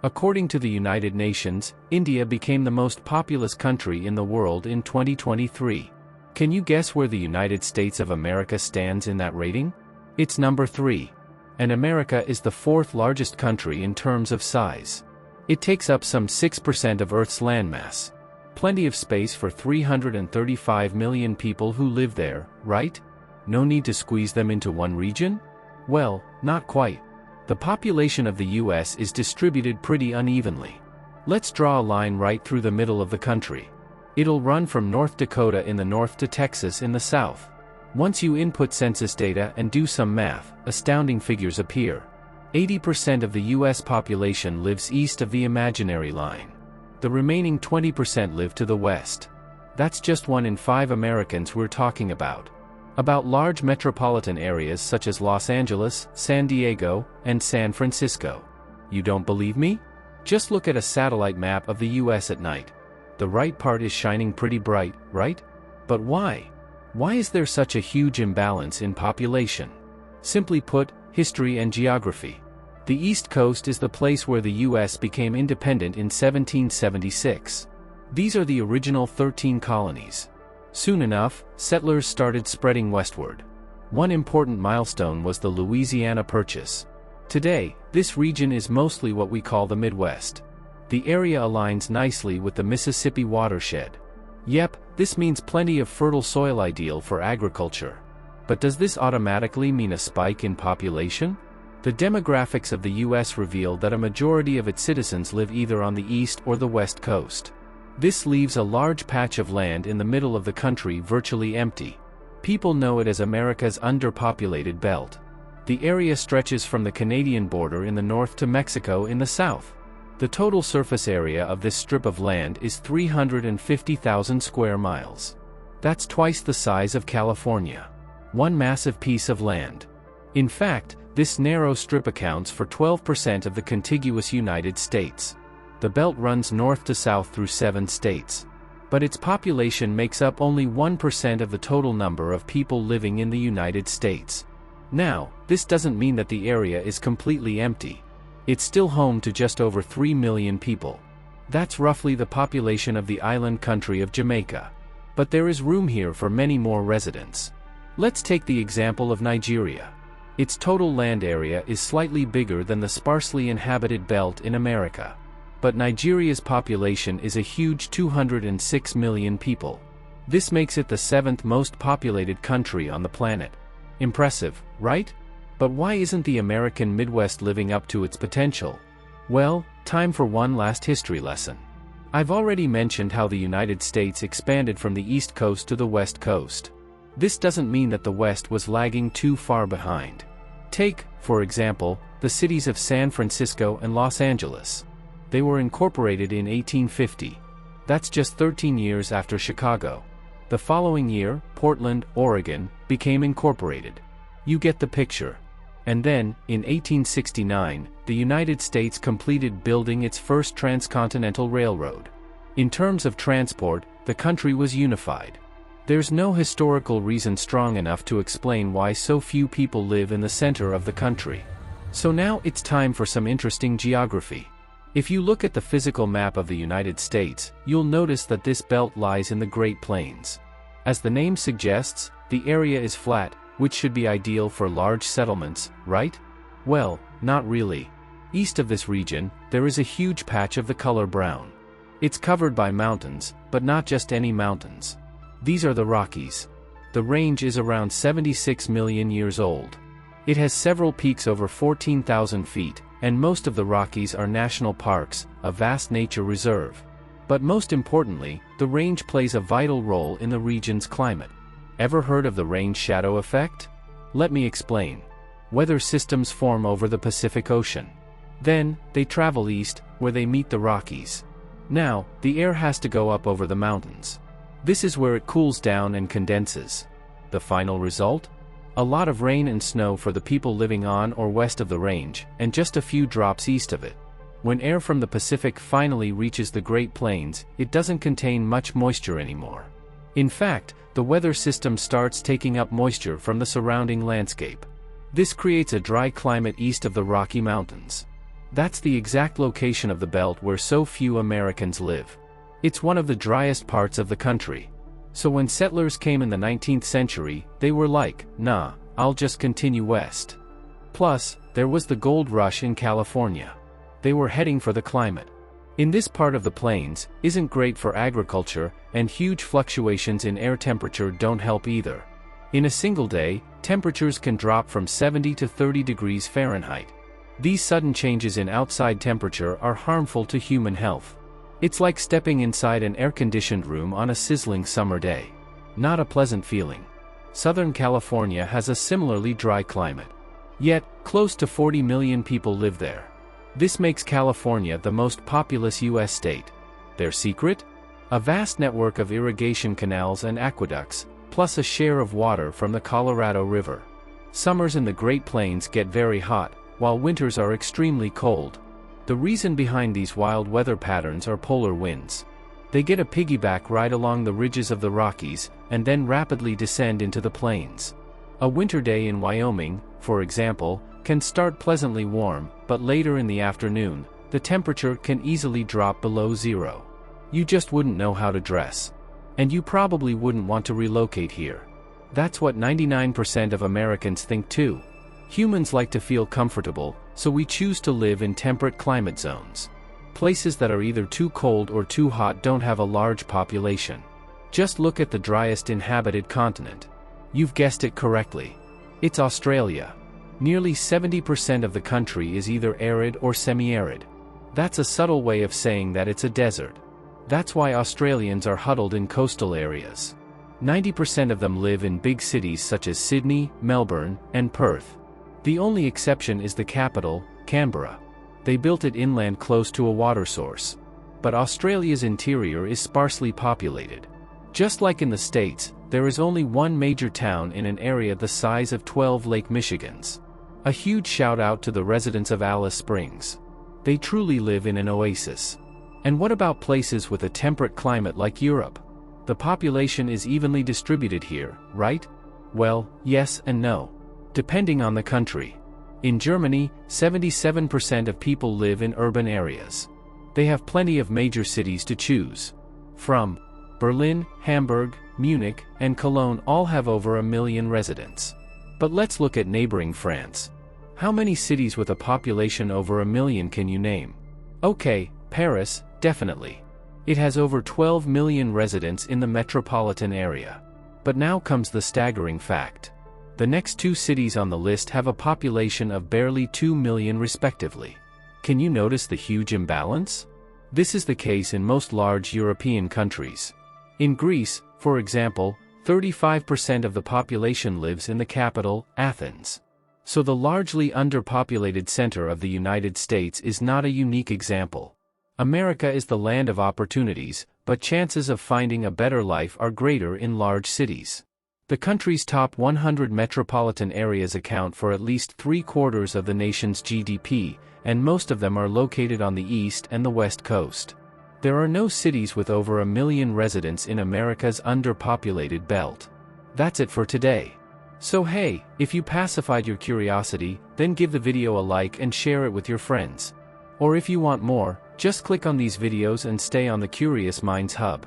According to the United Nations, India became the most populous country in the world in 2023. Can you guess where the United States of America stands in that rating? It's number 3. And America is the 4th largest country in terms of size. It takes up some 6% of Earth's landmass. Plenty of space for 335 million people who live there, right? No need to squeeze them into one region? Well, not quite. The population of the US is distributed pretty unevenly. Let's draw a line right through the middle of the country. It'll run from North Dakota in the north to Texas in the south. Once you input census data and do some math, astounding figures appear. 80% of the US population lives east of the imaginary line. The remaining 20% live to the west. That's just 1 in 5 Americans we're talking about. About large metropolitan areas such as Los Angeles, San Diego, and San Francisco. You don't believe me? Just look at a satellite map of the US at night. The right part is shining pretty bright, right? But why? Why is there such a huge imbalance in population? Simply put, history and geography. The East Coast is the place where the US became independent in 1776. These are the original 13 colonies. Soon enough, settlers started spreading westward. One important milestone was the Louisiana Purchase. Today, this region is mostly what we call the Midwest. The area aligns nicely with the Mississippi watershed. Yep, this means plenty of fertile soil ideal for agriculture. But does this automatically mean a spike in population? The demographics of the US reveal that a majority of its citizens live either on the east or the west coast. This leaves a large patch of land in the middle of the country virtually empty. People know it as America's underpopulated belt. The area stretches from the Canadian border in the north to Mexico in the south. The total surface area of this strip of land is 350,000 square miles. That's twice the size of California. One massive piece of land. In fact, this narrow strip accounts for 12% of the contiguous United States. The belt runs north to south through 7 states. But its population makes up only 1% of the total number of people living in the United States. Now, this doesn't mean that the area is completely empty. It's still home to just over 3 million people. That's roughly the population of the island country of Jamaica. But there is room here for many more residents. Let's take the example of Nigeria. Its total land area is slightly bigger than the sparsely inhabited belt in America. But Nigeria's population is a huge 206 million people. This makes it the 7th most populated country on the planet. Impressive, right? But why isn't the American Midwest living up to its potential? Well, time for one last history lesson. I've already mentioned how the United States expanded from the East Coast to the West Coast. This doesn't mean that the West was lagging too far behind. Take, for example, the cities of San Francisco and Los Angeles. They were incorporated in 1850. That's just 13 years after Chicago. The following year, Portland, Oregon, became incorporated. You get the picture. And then, in 1869, the United States completed building its first transcontinental railroad. In terms of transport, the country was unified. There's no historical reason strong enough to explain why so few people live in the center of the country. So now it's time for some interesting geography. If you look at the physical map of the United States, you'll notice that this belt lies in the Great Plains. As the name suggests, the area is flat, which should be ideal for large settlements, right? Well, not really. East of this region, there is a huge patch of the color brown. It's covered by mountains, but not just any mountains. These are the Rockies. The range is around 76 million years old. It has several peaks over 14,000 feet, and most of the Rockies are national parks, a vast nature reserve. But most importantly, the range plays a vital role in the region's climate. Ever heard of the range shadow effect? Let me explain. Weather systems form over the Pacific Ocean. Then, they travel east, where they meet the Rockies. Now, the air has to go up over the mountains. This is where it cools down and condenses. The final result? A lot of rain and snow for the people living on or west of the range, and just a few drops east of it. When air from the Pacific finally reaches the Great Plains, it doesn't contain much moisture anymore. In fact, the weather system starts taking up moisture from the surrounding landscape. This creates a dry climate east of the Rocky Mountains. That's the exact location of the belt where so few Americans live. It's one of the driest parts of the country. So when settlers came in the 19th century, they were like, nah, I'll just continue west. Plus, there was the gold rush in California. They were heading for the climate. In this part of the plains, isn't great for agriculture, and huge fluctuations in air temperature don't help either. In a single day, temperatures can drop from 70 to 30 degrees Fahrenheit. These sudden changes in outside temperature are harmful to human health. It's like stepping inside an air-conditioned room on a sizzling summer day. Not a pleasant feeling. Southern California has a similarly dry climate. Yet, close to 40 million people live there. This makes California the most populous U.S. state. Their secret? A vast network of irrigation canals and aqueducts, plus a share of water from the Colorado River. Summers in the Great Plains get very hot, while winters are extremely cold. The reason behind these wild weather patterns are polar winds. They get a piggyback ride along the ridges of the Rockies, and then rapidly descend into the plains. A winter day in Wyoming, for example, can start pleasantly warm, but later in the afternoon, the temperature can easily drop below zero. You just wouldn't know how to dress. And you probably wouldn't want to relocate here. That's what 99% of Americans think too. Humans like to feel comfortable, so we choose to live in temperate climate zones. Places that are either too cold or too hot don't have a large population. Just look at the driest inhabited continent. You've guessed it correctly. It's Australia. Nearly 70% of the country is either arid or semi-arid. That's a subtle way of saying that it's a desert. That's why Australians are huddled in coastal areas. 90% of them live in big cities such as Sydney, Melbourne, and Perth. The only exception is the capital, Canberra. They built it inland close to a water source. But Australia's interior is sparsely populated. Just like in the States, there is only one major town in an area the size of 12 Lake Michigans. A huge shout out to the residents of Alice Springs. They truly live in an oasis. And what about places with a temperate climate like Europe? The population is evenly distributed here, right? Well, yes and no. Depending on the country. In Germany, 77% of people live in urban areas. They have plenty of major cities to choose from. Berlin, Hamburg, Munich, and Cologne all have over 1 million residents. But let's look at neighboring France. How many cities with a population over 1 million can you name? Okay, Paris, definitely. It has over 12 million residents in the metropolitan area. But now comes the staggering fact. The next two cities on the list have a population of barely 2 million respectively. Can you notice the huge imbalance? This is the case in most large European countries. In Greece, for example, 35% of the population lives in the capital, Athens. So the largely underpopulated center of the United States is not a unique example. America is the land of opportunities, but chances of finding a better life are greater in large cities. The country's top 100 metropolitan areas account for at least 3/4 of the nation's GDP, and most of them are located on the east and the west coast. There are no cities with over 1 million residents in America's underpopulated belt. That's it for today. So hey, if you pacified your curiosity, then give the video a like and share it with your friends. Or if you want more, just click on these videos and stay on the Curious Minds Hub.